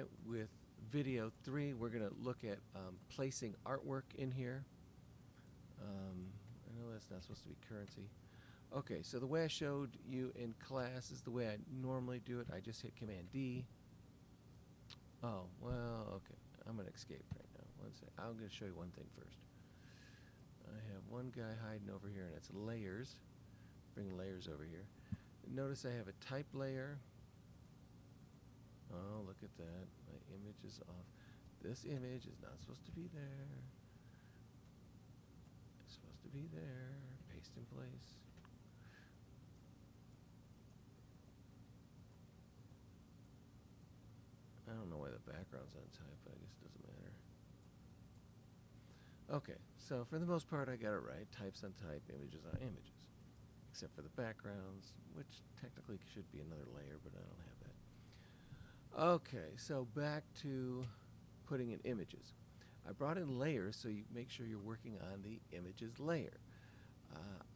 Tonight with video 3, we're going to look at placing artwork in here. I know that's not supposed to be currency. Okay, so the way I showed you in class is the way I normally do it. I just hit Command D. Oh, well, okay. I'm going to escape right now. One sec. I'm going to show you one thing first. I have one guy hiding over here, and it's layers. Bring layers over here. Notice I have a type layer. Oh, look at that. My image is off. This image is not supposed to be there. It's supposed to be there. Paste in place. I don't know why the background's on type, but I guess it doesn't matter. Okay, so for the most part I got it right. Types on type, images on images. Except for the backgrounds, which technically should be another layer, but I don't have that. Okay, so back to putting in images. I brought in layers so you make sure you're working on the images layer.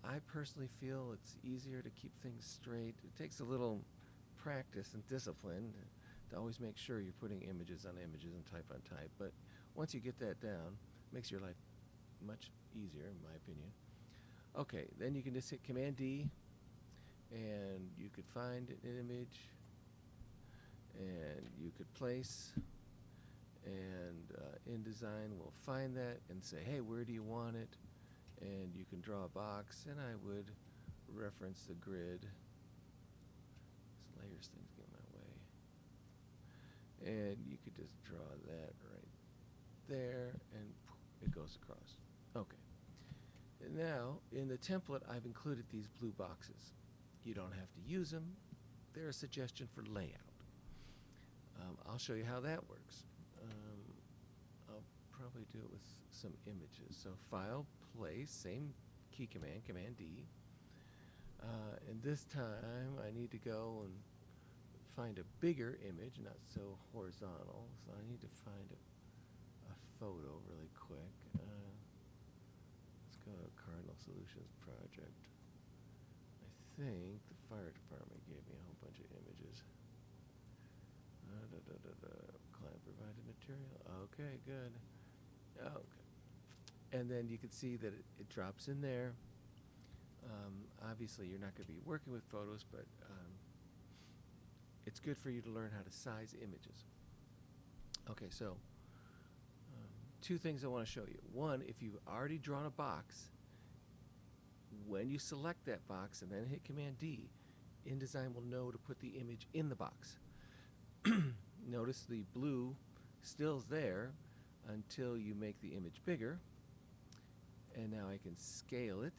I personally feel it's easier to keep things straight. It takes a little practice and discipline to always make sure you're putting images on images and type on type, but once you get that down, it makes your life much easier in my opinion. Okay, then you can just hit Command D and you could find an image and you could place, and InDesign will find that and say, hey, where do you want it? And you can draw a box, and I would reference the grid. This layers thing's getting in my way. And you could just draw that right there, and it goes across. Okay. And now, in the template, I've included these blue boxes. You don't have to use them. They're a suggestion for layout. I'll show you how that works. I'll probably do it with some images. So File, Place, same key command, Command D. And this time I need to go and find a bigger image, not so horizontal. So I need to find a photo really quick. Let's go to Cardinal Solutions Project. I think the fire department gave me a whole bunch of images. Client provided material. Okay, good. Okay. And then you can see that it drops in there. Obviously, you're not going to be working with photos, but it's good for you to learn how to size images. Okay, so two things I want to show you. One, if you've already drawn a box, when you select that box and then hit Command D, InDesign will know to put the image in the box. Notice the blue still's there until you make the image bigger. And now I can scale it.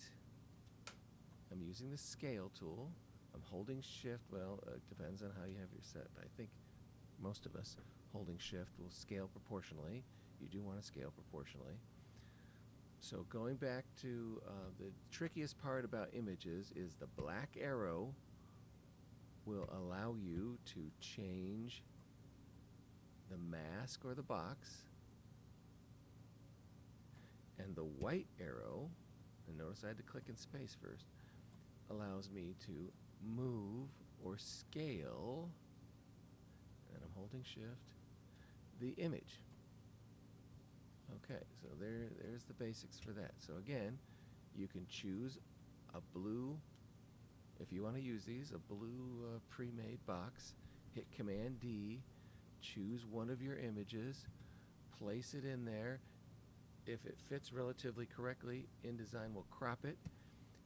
I'm using the scale tool. I'm holding shift. Well, it depends on how you have your set. I think most of us holding shift will scale proportionally. You do want to scale proportionally. So going back to the trickiest part about images is the black arrow will allow you to change the mask or the box, and the white arrow, and notice I had to click in space first, allows me to move or scale, and I'm holding shift, the image. Okay, so there's the basics for that. So again, you can choose a blue, if you want to use these, a blue pre-made box, hit Command D, choose one of your images, place it in there. If it fits relatively correctly, InDesign will crop it.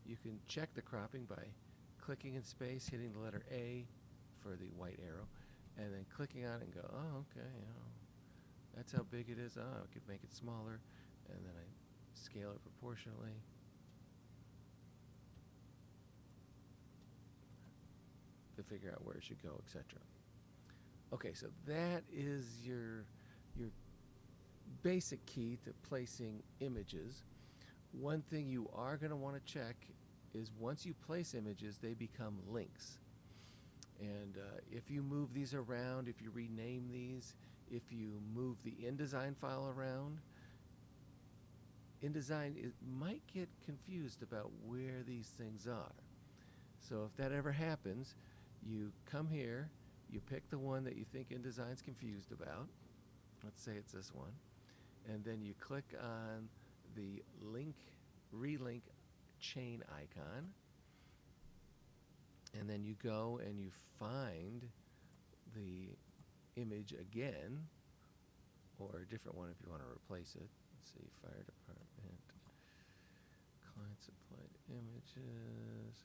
You can check the cropping by clicking in space, hitting the letter A for the white arrow, and then clicking on it and go, oh, okay, that's how big it is. Oh, I could make it smaller, and then I scale it proportionally. To figure out where it should go, etc. Okay, so that is your basic key to placing images. One thing you are going to want to check is once you place images, they become links. And if you move these around, if you rename these, if you move the InDesign file around, InDesign might get confused about where these things are. So if that ever happens, you come here, You pick the one that you think InDesign's confused about. Let's say it's this one. And then you click on the relink chain icon. And then you go and you find the image again, or a different one if you want to replace it. Let's see, fire department, client supplied images.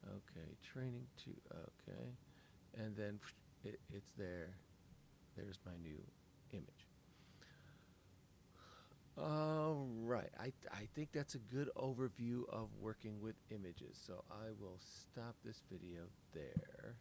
Okay, training to, okay. And then it's there. There's my new image. All right, I think that's a good overview of working with images. So I will stop this video there.